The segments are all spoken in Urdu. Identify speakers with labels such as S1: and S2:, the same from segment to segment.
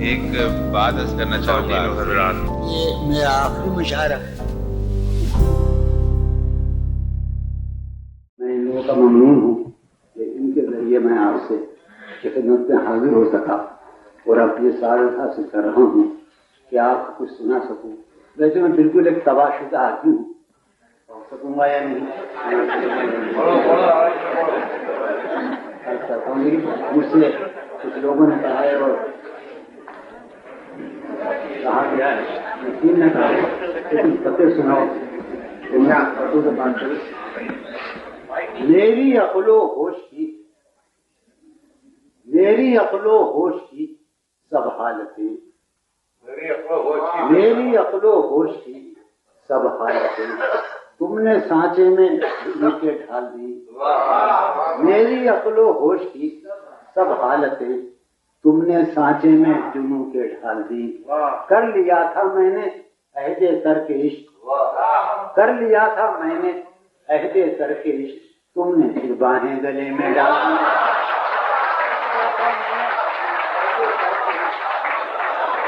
S1: ایک بات عرض کرنا چاہوں گا حضرات،
S2: یہ میرا آخری مشاعرہ ہے. میں ان لوگوں کا ممنون ہوں کہ ان کے ذریعے میں آپ سے خدمت میں حاضر ہو سکا اور اب یہ سعادت حاصل کر رہا ہوں کہ آپ کو کچھ سنا سکوں. ویسے میں بالکل ایک تباہ شدہ آدمی ہوں، اور سکوں گا یا نہیں کرتا ہوں، لیکن مجھ سے کچھ لوگوں نے کہا ہے اور کہا گیا ہے، یقین نہ کرے لیکن فتح سناؤ. میری عقل و ہوش کی، میری عقل و ہوش کی سب حالتیں، میری عقل و ہوش کی سب حالتیں تم نے سانچے میں نیچے ڈھال دی. میری عقل و ہوش کی سب حالتیں تم نے سانچے میں جنوں کے ڈھال دی. کر لیا تھا میں نے عہد ترک عشق، کر لیا تھا میں نے عہد ترک عشق، تم نے پھر باہیں گلے میں ڈال دی.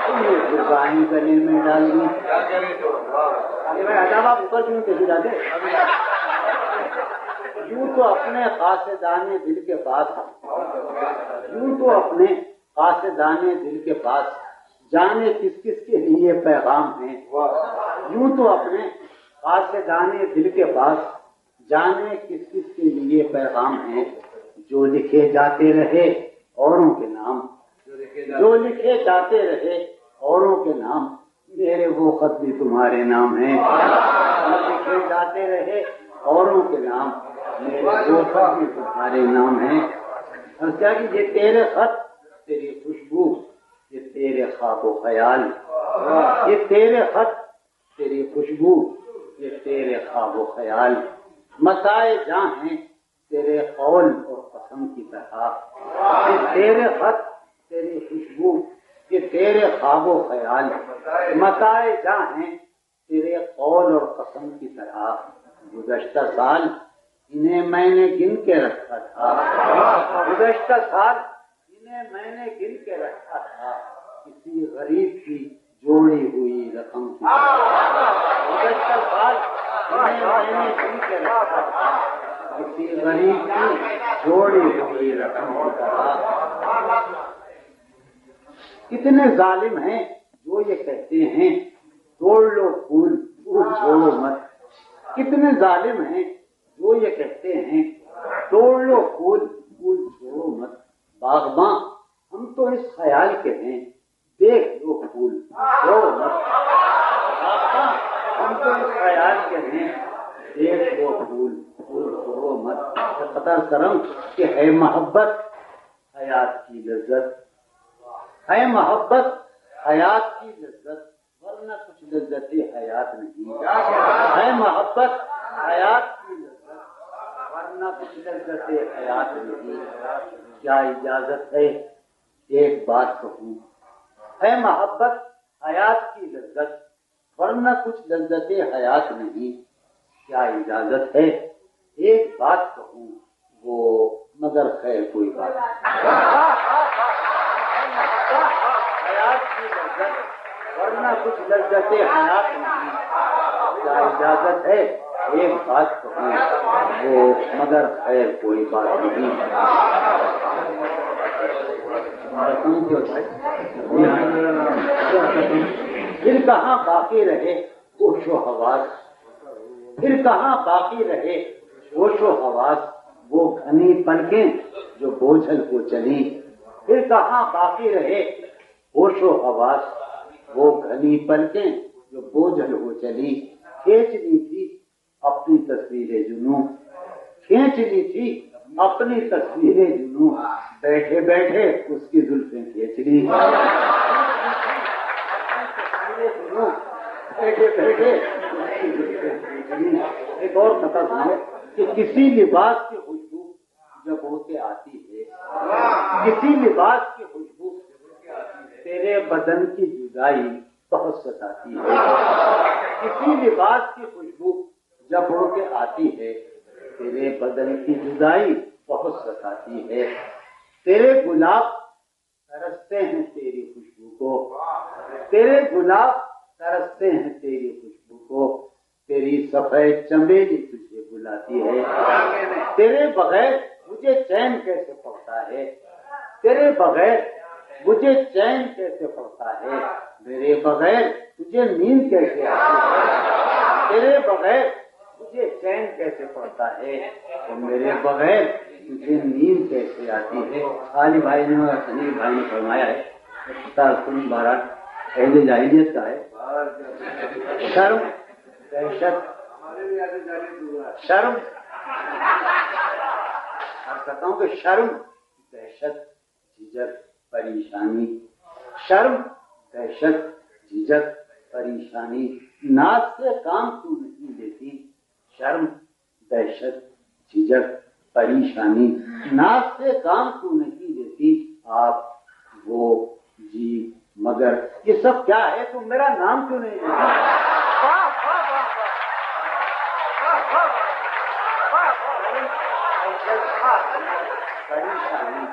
S2: تم نے پھر باہیں گلے میں ڈال دی. اداب آپ اوپر کیوں کسی جاتے؟ یوں تو اپنے قاصدان دل کے پاس، یوں تو اپنے قاصدان دل کے پاس جانے کس کس کے لیے پیغام ہیں. یوں تو اپنے قاصدان دل کے پاس جانے کس کس کے لیے پیغام ہیں. جو لکھے جاتے رہے اوروں کے نام، جو لکھے جاتے رہے اوروں کے نام، میرے وہ خط بھی تمہارے نام ہیں. جو لکھے جاتے رہے اوروں کے نام، میرے وہ خط بھی تمہارے نام ہیں. اور کیا کہ یہ تیرے خط، تیری خوشبو، یہ تیرے خواب و خیال، یہ تیرے خط، تیری خوشبو، یہ تیرے خواب و خیال، مسائے جاں ہیں تیرے قول اور قسم کی طرح. یہ تیرے خط، تیری خوشبو، یہ تیرے خواب و خیال، مسائے جاں ہیں تیرے قول اور قسم کی طرح. گزشتہ سال انہیں میں نے گن کے رکھا تھا، گزشتہ سال انہیں میں نے گن کے رکھا تھا، کسی غریب کی جوڑی ہوئی رقم کی. گزشتہ سال انہیں میں نے گن کے رکھا تھا، کسی غریب کی جوڑی ہوئی رقم کی طرح. کتنے ظالم ہیں جو یہ کہتے ہیں توڑ لو پھول پھول چھوڑو مت. کتنے ظالم ہیں جو یہ کہتے ہیں توڑ لو پھول پھول چھوڑو مت. باغباں ہم تو اس خیال کے ہیں دیکھ لو پھول چھوڑو مت. باغباں ہم تو اس خیال کے ہیں دیکھ لو پھول پھول چھوڑو مت. قطر کرم کہ ہے محبت حیات کی لذت، ہے محبت حیات کی لذت، ورنہ کچھ لذت حیات نہیں. ہے محبت حیات کی لذت، ورنہ کچھ لذت حیات نہیں. کیا اجازت ہے ایک بات کہوں، ہے محبت حیات کی لذت، ورنہ کچھ لذت حیات نہیں. کیا اجازت ہے ایک بات کہوں، وہ مگر خیر کوئی بات حیات کی لذت، ورنہ کچھ لذت حیات نہیں. کیا اجازت ہے ایک بات کہوں، وہ مگر خیر کوئی بات نہیں. پھر کہاں باقی رہے ہوش و حواس، پھر کہاں باقی رہے ہوش و حواس، وہ گھنی پلکیں جو بوجھل کو چلی. پھر کہاں باقی رہے ہوش و حواس، وہ گھنی پلکیں جو بوجھل ہو چلی. کھینچ لی تھی اپنی تصویر جنوں، کھینچ لی تھی اپنی تصویر جنوں، بیٹھے بیٹھے اس کی زلفیں کھینچ لی. بیٹھے بیٹھے اس کی زلفیں کھینچ لی. ایک اور پتہ سنو کہ کسی لباس کی خوشبو جب ہو کے آتی ہے، کسی لباس کی خوشبو تیرے بدن کی جدائی بہت ستاتی ہے. کسی لباس کی خوشبو جب ہو کے آتی ہے تیرے بدن کی جدائی بہت ستاتی ہے. تیرے گلاب ترستے ہیں تیری خوشبو کو، تیرے گلاب ترستے ہیں تیری خوشبو کو، تیری سفید چمیلی تجھے بلاتی ہے، تیرے بغیر مجھے چین کیسے پڑتا ہے، تیرے بغیر مجھے چین کیسے پڑتا ہے، میرے بغیر تجھے نیند کیسے آتی ہے، تیرے بغیر مجھے چین کیسے پڑتا ہے، اور میرے بغیر تجھے نیند کیسے آتی ہے۔ علی بھائی نے اور سنی بھائی نے فرمایا ہے، سن بارہ اہل جاہلیت کا ہے، شرم دہشت شرم کہتا ہوں کہ شرم دہشت جھجک پریشانی، شرم دہشت جھجک پریشانی، ناز سے کام تو نہیں لیتی، شرم دہشت جھجک پریشانی، ناز سے کام تو نہیں لیتی، آپ وہ جی مگر یہ سب کیا ہے، تم میرا نام کیوں نہیں لیتی؟ پریشانی،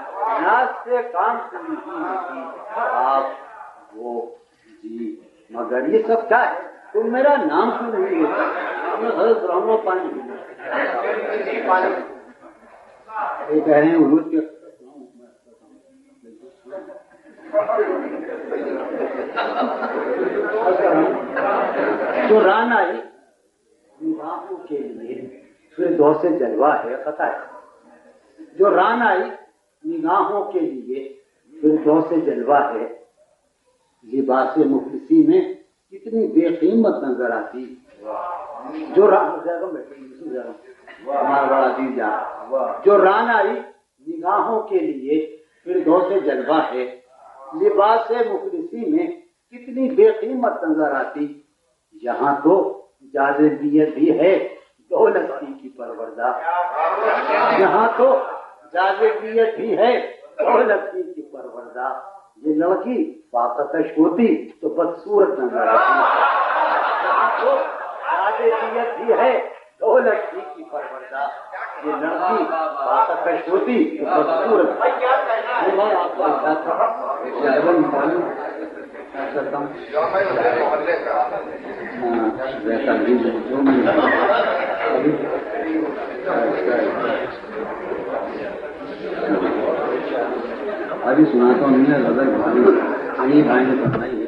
S2: ناز سے کام تو نہیں لیتی، آپ وہ جی مگر یہ سب کیا ہے، تم میرا نام کیوں نہیں لیتا؟ پانی یہ کہہ رہے ہیں حضور کے جو ران آئی نگاہوں کے لیے پھر دو سے جلوہ ہے، قطع ہے، جو ران آئی نگاہوں کے لیے پھر دو سے جلوہ ہے، لباس مفلسی میں کتنی بے قیمت نظر آتی، جو ہمارا بڑا عزیز جان، جو ران آئی نگاہوں کے لیے پھر دو سے جلوہ ہے، لباس مفلسی میں کتنی بے قیمت نظر آتی، یہاں تو جاذبیت بھی ہے دولت کی پروردہ، یہاں تو جاذبیت بھی ہے دولت کی پروردہ، یہ لڑکی باکتش ہوتی تو بدصورت نظر آتی، یہاں تو جاذبیت بھی ہے دولت کی پروردہ، یہ لڑکی باکتش ہوتی تو بدصورت ابھی سناتا ہوں، میں غزل بھائی بھائی نے فرمائی ہے،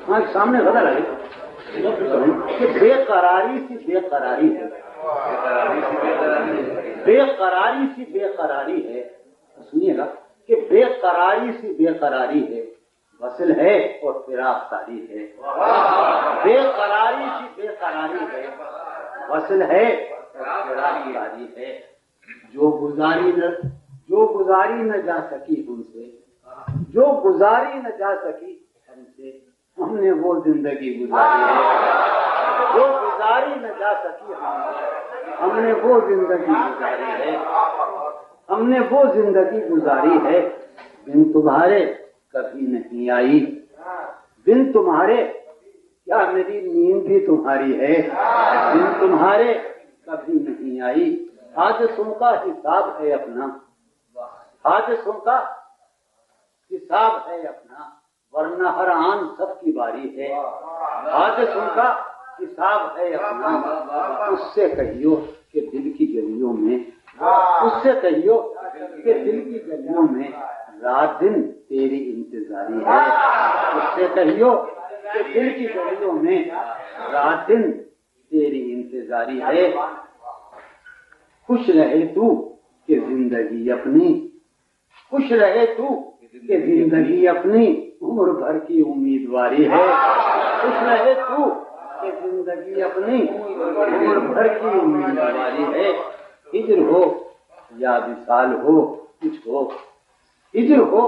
S2: ہاں سامنے غزل آئی کہ بے قراری سی بے قراری ہے، بے قراری سی بے قراری ہے، سنیے گا کہ بے قراری سی بے قراری ہے، وصل ہے اور فراق طاری ہے، بے قراری سی بے قراری ہے، وصل ہے اور فراق طاری ہے، جو گزاری نہ جا سکی ہم سے، جو گزاری نہ جا سکی ہم سے، ہم نے وہ زندگی گزاری ہے، جو گزاری نہ جا سکی ہم نے وہ زندگی گزاری ہے، ہم نے وہ زندگی گزاری ہے، بن تمہارے کبھی نہیں آئی، بن تمہارے کیا میری نیند بھی تمہاری ہے، بن تمہارے کبھی نہیں آئی، حادثوں کا حساب ہے اپنا، حادثوں کا حساب ہے اپنا، ورنہ ہر آن سب کی باری ہے، حادثوں کا حساب ہے اپنا، اس سے کہیو کہ دل کی گلیوں میں، اس سے کہیو کہ دل کی گلیوں میں رات دن تیری انتظاری ہے، اس سے کہیو کہ دل کی گلیوں میں رات دن تیری انتظاری ہے، خوش رہے تو کہ زندگی اپنی، خوش رہے تو کہ زندگی اپنی عمر بھر کی امیدواری ہے، خوش رہے تو کہ زندگی اپنی عمر بھر کی امیدواری ہے، ہجر ہو یا وصال ہو کچھ ہو، ہجر ہو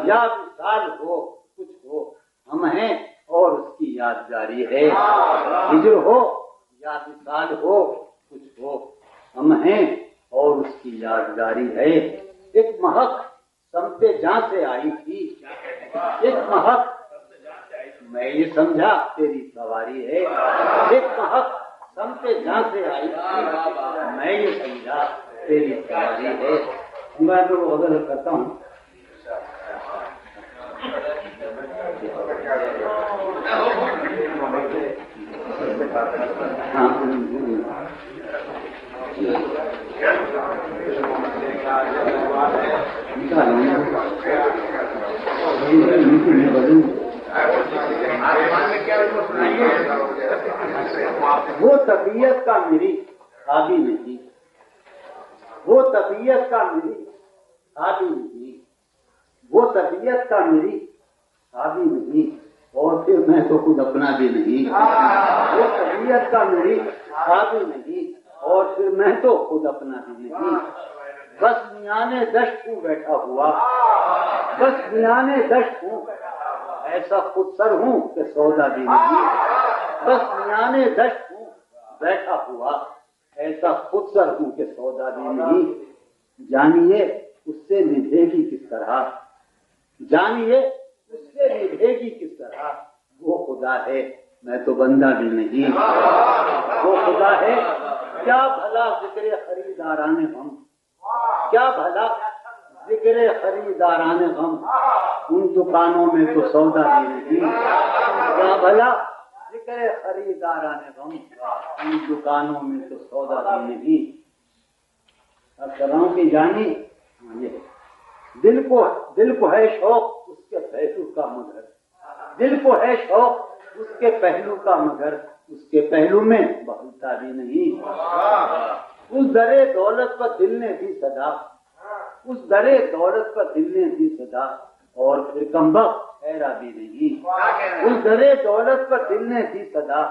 S2: یا وصال ہو کچھ ہو، ہم ہیں اور اس کی یادگاری ہے، ہجر ہو یا وصال ہو کچھ ہو، ہم ہیں اور اس کی یادگاری ہے، ایک مہک سمت جہاں سے آئی تھی، ایک مہک میں یہ سمجھا تیری سواری ہے، ایک مہک سمت جہاں سے آئی تھی، میں یہ سمجھا تیری سواری ہے، میں تو وہ غزل کرتا ہوں. وہ طبیعت کا میری حاوی نہیں، وہ طبیعت کا میری حاوی نہیں، وہ طبیعت کا میری حاوی نہیں، اور پھر میں تو خود اپنا بھی نہیں. وہ طبیعت کا میری حاوی نہیں، اور پھر میں تو خود اپنا بھی نہیں. بس میانے دشت ہوں بیٹھا ہوا، بس میانے دشت ہوں، ایسا خود سر ہوں کہ سودا بھی نہیں. بس میانے دشت ہوں بیٹھا ہوا، ایسا خود سر ہوں کہ سودا بھی نہیں. جانیے اس سے نبھے گی کس طرح، جانیے اس سے نبھے گی کس طرح. وہ خدا ہے میں تو بندہ بھی نہیں. وہ خدا ہے کیا بھلا ذکر خریداران غم، کیا بھلا ذکر خریداران غم، ان دکانوں میں تو سودا بھی نہیں. کیا بھلا ذکر خریداران غم، ان دکانوں میں تو سودا بھی نہیں. اب کر رہا ہوں کہ جانی دل کو ہے شوق اس کے پہلو کا، مگر دل کو ہے شوق اس کے پہلو کا، مگر اس کے پہلو میں بہلتا بھی نہیں. اس درے دولت پر دل نے دی صدا، اس درے دولت پر دل نے دی صدا، اور پھر کمبخت ٹھہرا بھی نہیں. اس درے دولت پر دل نے دی صدا،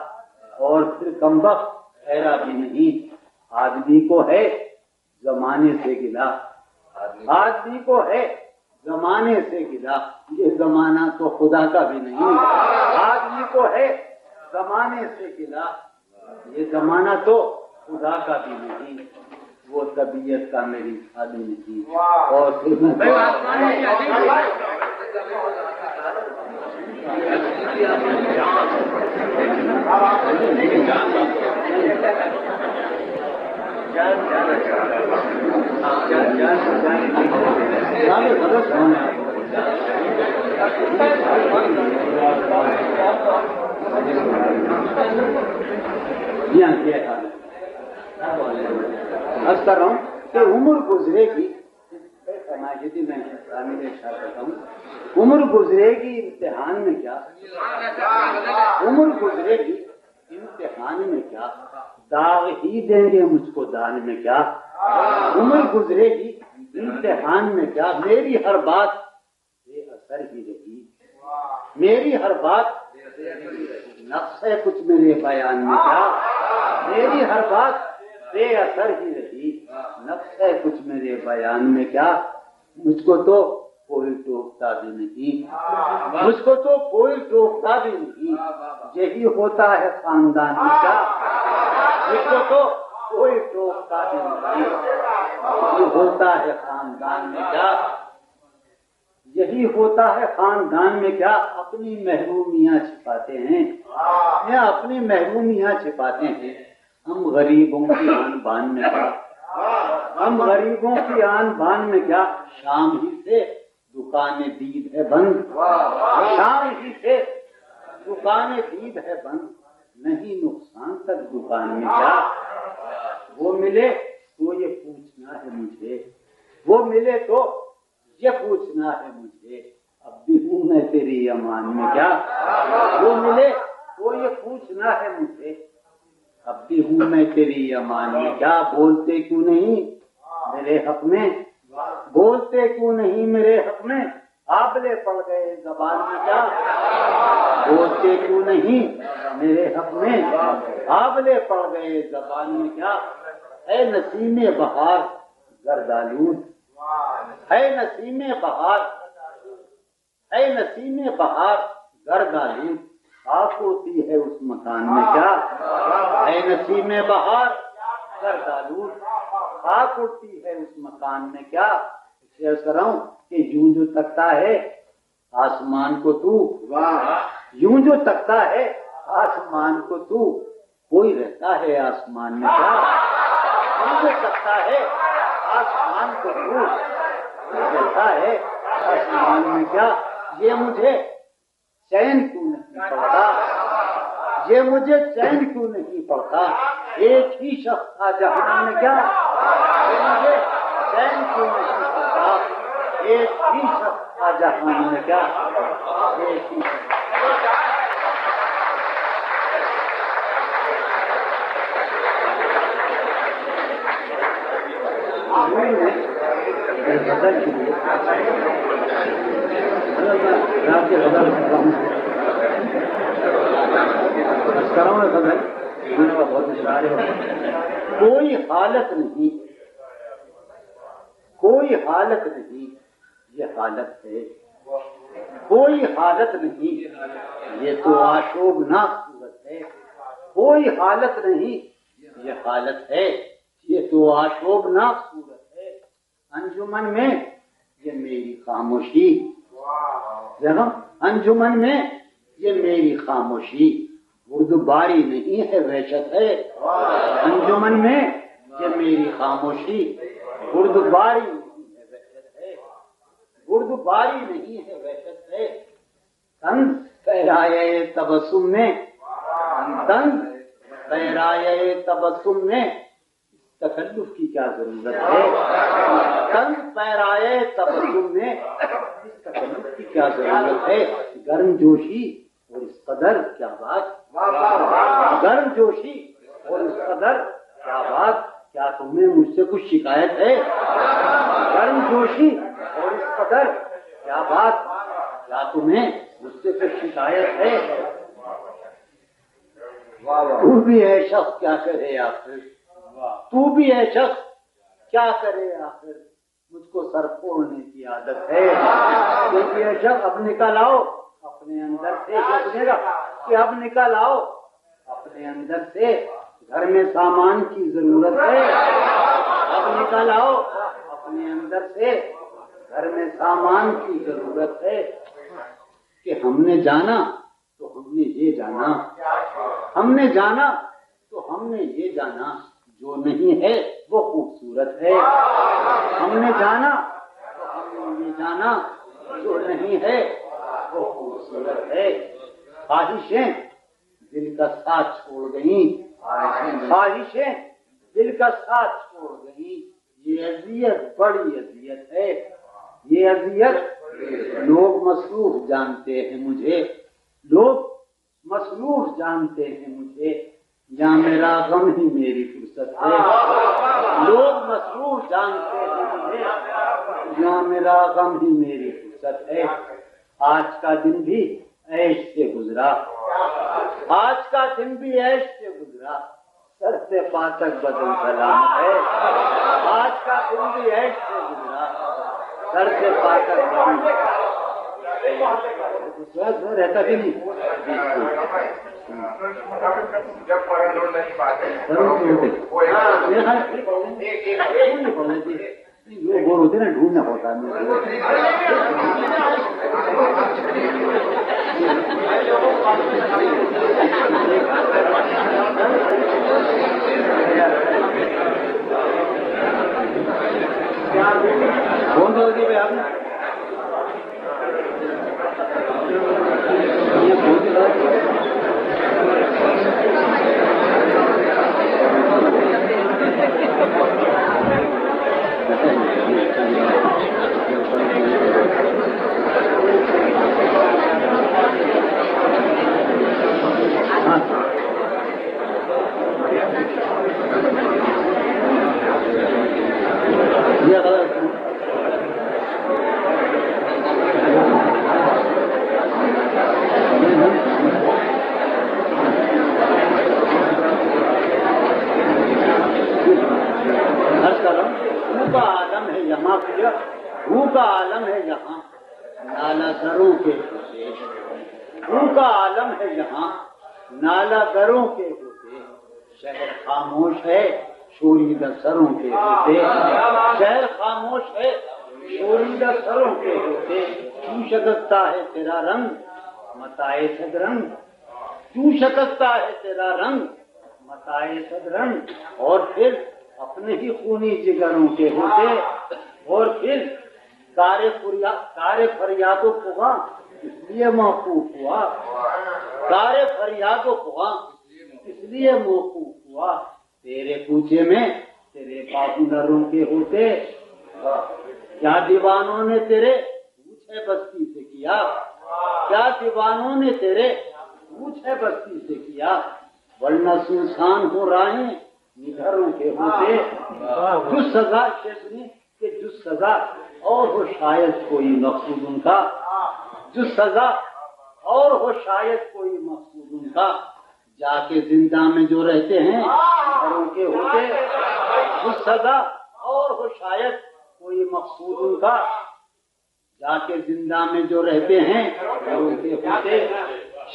S2: اور پھر کمبخت ٹھہرا بھی نہیں. آدمی کو ہے زمانے سے گلا، آدمی کو ہے زمانے سے گلا، یہ زمانہ تو خدا کا بھی نہیں. آدمی کو ہے زمانے سے گلا، یہ زمانہ تو خدا کا بھی نہیں. وہ طبیعت کا میری حاوی نہیں، اور پھر میں عرض کر رہا ہوں کہ عمر گزرے گی، میں کرتا ہوں، عمر گزرے گی امتحان میں کیا، عمر گزرے گی امتحان میں کیا، داغ ہی دیں گے مجھ کو دان میں کیا. عمر گزرے گی امتحان میں کیا، میری ہر بات بے اثر ہی رہی، میری ہر بات نقص ہے کچھ میرے بیان میں کیا. میری ہر بات بے اثر ہی رہی، نقص ہے کچھ میرے بیان میں کیا. مجھ کو تو کوئی ٹوکتا بھی نہیں، مجھ کو تو کوئی ٹوکتا بھی نہیں. یہی ہوتا ہے خاندان میں کیا، مجھ کو تو کوئی ٹوکتا بھی نہیں. یہی ہوتا ہے خاندان میں کیا، یہی ہوتا ہے خاندان میں کیا. اپنی محرومیاں چھپاتے ہیں، یا اپنی محرومیاں چھپاتے ہیں. ہم غریبوں کی آن بان میں کیا، ہم غریبوں کی آن بان میں کیا. شام ہی سے دکانیں دید ہے بند، شام ہی سے دکانیں دید ہے بند، نہیں نقصان تک دکان میں کیا. وہ ملے تو یہ پوچھنا ہے مجھے، وہ ملے تو یہ پوچھنا ہے مجھے، اب بھی ہوں میں تیری امان میں کیا. وہ ملے تو یہ پوچھنا ہے مجھے، اب بھی ہوں میں تیری امان میں کیا. بولتے کیوں نہیں میرے حق میں، بولتے کیوں نہیں میرے حق میں، آبلے پڑ گئے زبان میں کیا. بولتے کیوں نہیں میرے حق میں، آبلے پڑ گئے زبان میں کیا. اے نسیم بہار زردآلود، اے نسیم بہار، اے نسیم بہار زردآلود، خاک ہوتی ہے اس مکان میں کیا. اے نسیم بہار زردآلود، خاک اڑتی ہے اس مکان میں کیا. شعر کر رہا ہوں کہ یوں جو تکتا ہے آسمان کو تو، یوں جو تکتا ہے آسمان کو تو، کوئی رہتا ہے آسمان میں کیا. یوں جو تکتا ہے آسمان کو تو، کہتا ہے آسمان میں کیا یہ مجھے چین کیوں نہیں پڑتا، یہ مجھے چین کیوں نہیں پڑتا، ایک ہی شخص تھا جہان میں کیا یہ مجھے چین کیوں نہیں پڑتا، ایک ہی شخص تھا جہان میں کیا ایک ہی شخص۔ کوئی حالت نہیں، کوئی حالت نہیں یہ حالت ہے، کوئی حالت نہیں یہ تو آشوبناک صورت ہے، کوئی حالت نہیں یہ حالت ہے، یہ تو آشوبناک صورت ہے۔ انجمن میں یہ میری خاموشی، انجمن میں یہ میری خاموشی بردباری نہیں ہے وحشت ہے، انجمن میں یہ میری خاموشی بردباری نہیں ہے وحشت ہے، بردباری نہیں ہے وحشت ہے۔ طنز پیرائے تبسم میں، طنز پیرائے تبسم میں تکلف کی کیا ضرورت ہے، طنز پیرائے تبسم میں اس تکلف کی کیا ضرورت ہے۔ گرم جوشی اور اس قدر کیا بات، گرم جوشی اور اس قدر کیا بات، کیا تمہیں مجھ سے کچھ شکایت ہے، گرم جوشی اور اس قدر کیا بات، کیا تمہیں مجھ سے کچھ شکایت ہے۔ تو بھی ہے شخص کیا کرے آخر، تو بھی ہے شخص کیا کرے آخر، مجھ کو سر پھوڑنے کی عادت ہے، کیونکہ یہ شخص اب نکل آؤ اپنے اندر سے، کہ اب نکل آؤ اپنے اندر سے، گھر میں سامان کی ضرورت ہے، اب نکل آؤ اپنے اندر سے، گھر میں سامان کی ضرورت ہے۔ کہ ہم نے جانا تو ہم نے یہ جانا، ہم نے جانا تو ہم نے یہ جانا، جو نہیں ہے وہ خوبصورت ہے، ہم نے جانا تو ہم نے یہ جانا، جو نہیں ہے وہ خوبصورت ہے۔ خواہشیں دل کا ساتھ چھوڑ گئیں، خواہشیں دل کا ساتھ چھوڑ گئیں، یہ اذیت بڑی اذیت ہے، یہ اذیت لوگ مصروف جانتے ہیں مجھے، لوگ مصروف جانتے ہیں مجھے، یا میرا غم ہی میری فرصت ہے، لوگ مصروف جانتے ہیں مجھے، یا میرا غم ہی میری فرصت ہے۔ آج کا دن بھی عیش سے گزرا، آج کا دن بھی عیش سے گزرا، سر سے پا تک بدن سلام ہے، آج کا دن بھی عیش سے گزرا، سر سے پا تک بدن رہتا بھی نہیں۔ بور ہوتے نا ڈھونڈنا ہوتا کون سا ہوتی بھائی آپ نے روح کا عالم ہے یہاں نالا دروں کے ہوتے، روح کا عالم ہے یہاں نالا دروں کے ہوتے، شہر خاموش ہے شوریدہ سروں کے ہوتے، شہر خاموش ہے شوریدہ سروں کے ہوتے، کیوں شکستہ ہے تیرا رنگ متائے صدرنگ، کیوں شکستہ ہے تیرا رنگ متائے صدرنگ، اور پھر اپنے ہی خونی جگروں کے ہوتے، اور پھر سارے فریاد و فغاں اس لیے موقوف ہوا، سارے فریاد و فغاں اس لیے موقوف ہوا، تیرے کوچے میں تیرے بابو نہ روکے ہوتے، کیا دیوانوں نے تیرے پوچھے بستی سے کیا، کیا دیوانوں نے تیرے پوچھے بستی سے کیا، ورنہ سنسان ہو راہیں نگھروں کے ہوتے، جو سزا شیخنی کہ جو سزا اور ہو شاید کوئی مقصود ان کا، جو سزا اور ہو شاید کوئی مقصود ان کا، جا کے زندہ میں جو رہتے ہیں گھروں کے ہوتے، جو سزا اور ہو شاید کوئی مقصود ان کا، جا کے زندہ میں جو رہتے ہیں گھروں کے ہوتے،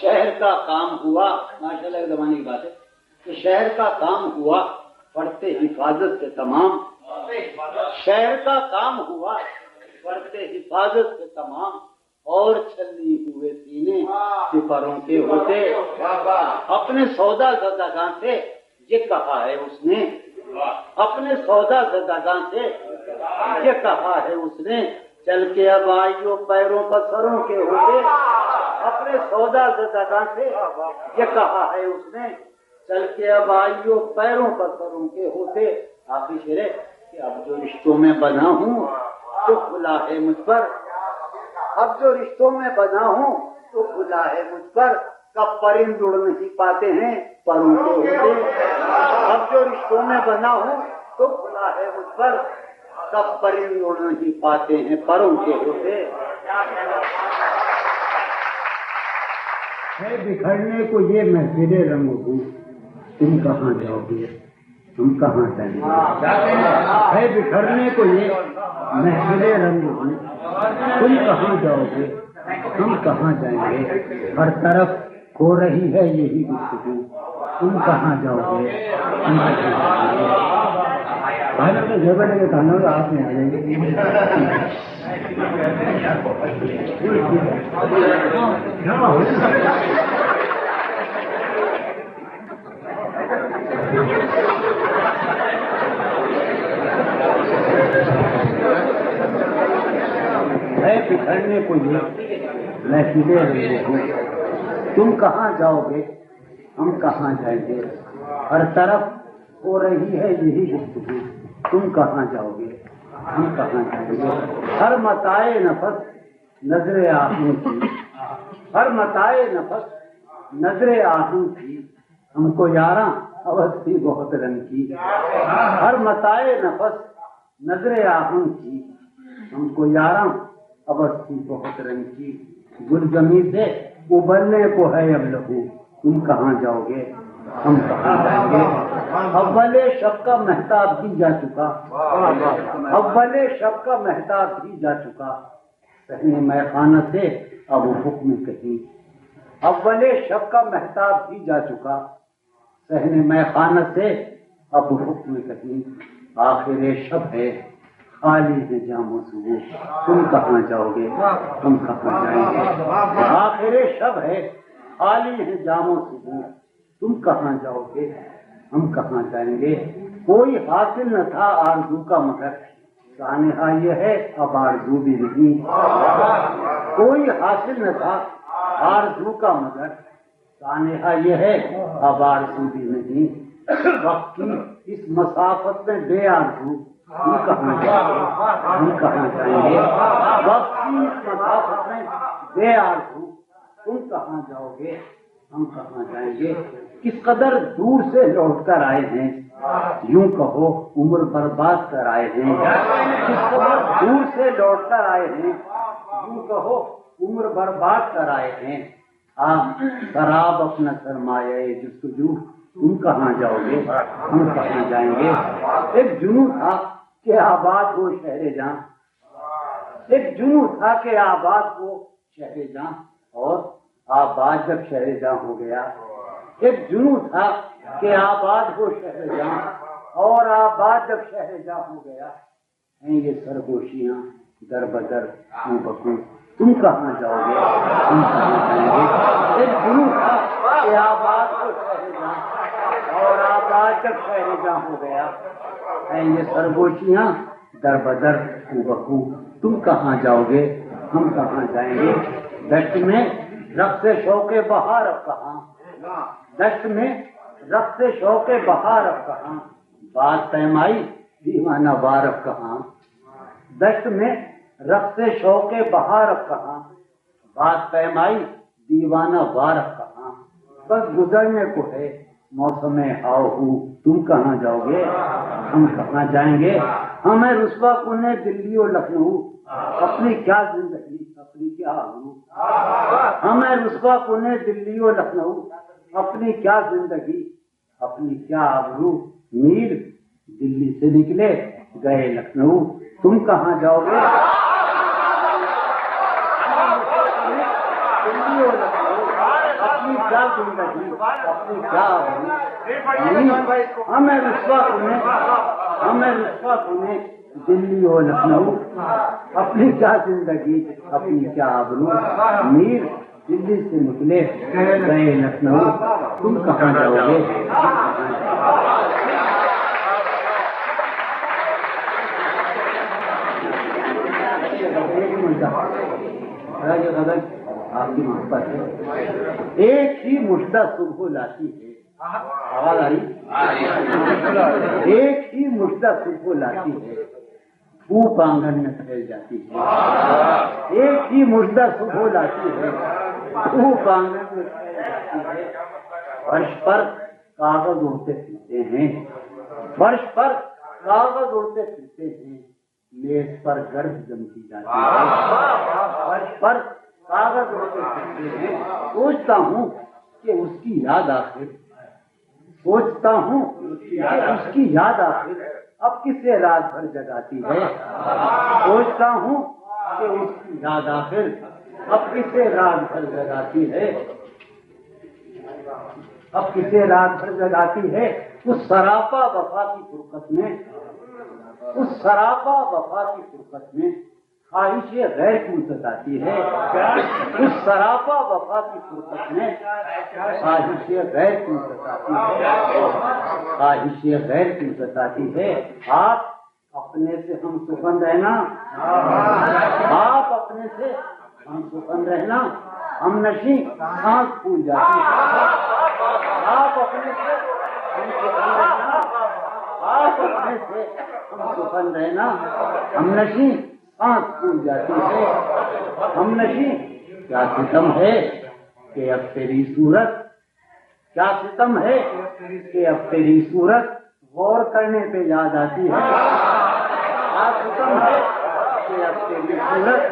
S2: شہر کا کام ہوا، ماشاءاللہ کے زمانے کی بات ہے کہ شہر کا کام ہوا پڑھتے حفاظت سے تمام، شہر کا کام ہوا پڑھتے حفاظت سے تمام، اور چھلی ہوئے سینے سپروں کے ہوتے، اپنے سودا زدگاں سے یہ کہا ہے اس نے، اپنے سودا زدگاں سے یہ کہا ہے اس نے، چل کے اب آئیو پیروں پر سروں کے ہوتے، اپنے سودا زدگاں سے یہ کہا ہے اس نے، چل کے اب آئیو پیروں پر سروں کے ہوتے، آخری شعر ہے کہ اب جو رشتوں میں بنا ہوں تو کھلا ہے مجھ پر، اب جو رشتوں میں بنا ہوں تو کھلا ہے مجھ پر، کب پرند اڑ نہیں پاتے ہیں پروں کے ہوتے، اب جو رشتوں میں بنا ہوں تو کھلا ہے مجھ پر، کب پرند اڑ نہیں پاتے ہیں پروں کے ہوتے، ہے بکھرنے کو یہ محفل رنگ ہوں، تم کہاں جاؤ گے ہم کہاں جائیں گے، ہے بکھرنے کو یہ محفل رنگ ہوں، تم کہاں جاؤ گے ہم کہاں جائیں گے، ہر طرف ہو رہی ہے یہی گفتگو، تم کہاں جاؤ گے ہم کہاں جائیں گے، بھائی اپنے جگہ لگے کھانا تو آپ میں آ جائیں گے، ہے بکھرنے کو یہ محفل رنگ ہوں، تم کہاں جاؤ گے ہم کہاں جائیں گے، ہر طرف ہو رہی ہے یہی گفتگو، تم کہاں جاؤ گے ہم کہاں جائیں گے، ہر متاع نفس نظر آہوں کی، ہر متاع نفس نظر آہوں کی، ہم کو یاراں عوض تھی بہت رنگ کی، ہر متاع نفس نظر آہوں کی، ہم کو یاراں عوض تھی بہت رنگ کی، گل زمیں سے ابلنے کو ہے اب لہو، تم کہاں جاؤ گے ہم کہاں جائیں گے، اول شب کا مہتاب بھی جا چکا، اول شب کا مہتاب بھی جا چکا، صحن میں خانہ سے اب حکم کہیں، اول شب کا مہتاب بھی جا چکا، صحن میں خانہ سے اب حکم کہیں، آخر شب ہے خالی ہے جام و صبح، تم کہاں جاؤ گے ہم کہاں جائیں گے، آخر شب ہے خالی ہے جام و صبح، تم کہاں جاؤ گے ہم کہاں جائیں گے، کوئی حاصل نہ تھا آرزو کا مگر سانحہ یہ ہے اب آرزو بھی نہیں، کوئی حاصل نہ تھا آرزو کا مگر سانحہ یہ ہے اب آرزو بھی نہیں، وقت کی اس مسافت میں بے آرزو ہم کہاں جائیں گے ہم کہاں جائیں گے، وقت کی اس مسافت میں بے آرزو تم کہاں جاؤ گے ہم کہاں جائیں گے، کس قدر دور سے لوٹ کر آئے ہیں، یوں کہو عمر برباد کر آئے ہیں، کس قدر دور سے لوٹ کر آئے ہیں، یوں کہو عمر برباد کر آئے ہیں، شراب اپنا سرمایہ جستجو، تم کہاں جاؤ گے ہم کہاں جائیں گے، ایک جنوں تھا کہ آباد ہو شہر جاں، ایک جنوں تھا کہ آباد ہو شہر جاں، اور آباد جب شہر جاں ہو گیا، ایک جنوں تھا کہ آباد ہو شہر جاں، اور آباد جب شہر جاں ہو گیا، ہیں یہ سرگوشیاں در بدر خوں بخوں، تم کہاں جاؤ گے ہم کہاں جائیں گے، ایک جنوں تھا کہ آباد ہو شہر جاں، اور آباد جب شہر جاں ہو گیا، ہیں یہ سرگوشیاں در بدر خوں بخوں، تم کہاں جاؤ گے ہم کہاں جائیں گے؟ دشت میں رقص شوق بہار اب کہاں، دشت میں رقص شوق بہار اب کہاں، بات پیمائی دیوانہ وار اب کہاں، دشت میں رقص شوق بہار اب کہاں، بات پیمائی دیوانہ وار اب کہاں، بس گزرنے کو ہے موسم آؤ تم کہاں جاؤ گے ہم کہاں جائیں گے؟ ہمیں رسوا کنے دلی و لکھنؤ، اپنی کیا زندگی اپنی کیا آبرو، ہمیں رسوا کنے دلی و لکھنؤ، اپنی کیا زندگی اپنی کیا آبرو، میر دلی سے نکلے گئے لکھنؤ، تم کہاں جاؤ گے؟ دلی و لکھنؤ، اپنی کیا زندگی اپنی کیا آبرو، ہمیں رسوا کنے دلی و لکھنؤ، اپنی کیا زندگی اپنی کیا آبرو، میر دلی سے نکلے گئے لکھنؤ، تم کہاں جاؤ گے؟ آپ کی محبت ہے، ایک ہی مشتہ صبح لاتی ہے، آواز آ رہی؟ ایک ہی مشتہ صبح لاتی ہے، دھوپ آنگن میں پھیل جاتی ہے، ایک ہی مشتہ صبح لاتی ہے، دھوپ آنگن میں پھیل جاتی ہے، فرش پر کاغذ اڑتے پھرتے ہیں، فرش پر کاغذ اڑتے پھرتے ہیں، میز پر گرد جمتی جاتی ہے، فرش پر کاغذ اڑتے پھرتے ہیں، سوچتا ہوں کہ اس کی یاد آخر، سوچتا ہوں کہ اس کی یاد آخر اب کسے رات بھر جگاتی ہے، سوچتا ہوں کہ اس کی یاد آخر اب کسے رات بھر جگاتی ہے، اب کسے رات بھر جگاتی ہے، اس سراپا وفا کی فرقت میں، اس سراپا وفا کی فرقت میں خواہش غیر کیوں ستاتی ہے، اس سراپا وفا کی فرقت میں خواہش غیر کیوں ستاتی ہے، خواہش غیر کیوں ستاتی ہے، آپ اپنے سے ہم سخن رہنا، آپ اپنے سے ہم سخن رہنا، ہم نشیں سانس پھول جاتی ہے، آپ اپنے سے ہم سخن رہنا، آپ اپنے سے ہم سخن رہنا، ہم نشیں سانس پھول جاتی ہے، ہم نشیں کیا ستم ہے کہ اب تیری صورت، کیا ستم ہے کہ اب تیری صورت غور کرنے پہ یاد آتی ہے، کیا ستم ہے کہ اب تیری صورت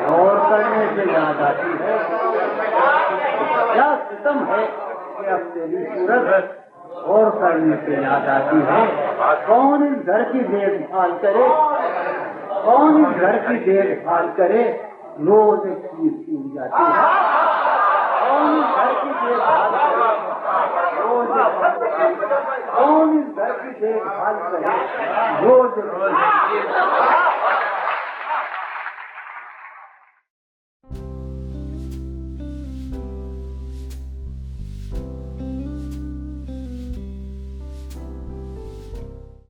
S2: غور کرنے پہ یاد آتی ہے، کیا ستم ہے کہ اب تیری صورت غور کرنے پہ یاد آتی ہے، کون اس گھر کی دیکھ بھال کرے، کون اس گھر کی دیکھ بھال کرے، روز ایک چیز ٹوٹ جاتی ہے، کون اس گھر کی دیکھ بھال کرے، روز کون اس گھر کی دیکھ بھال کرے، روز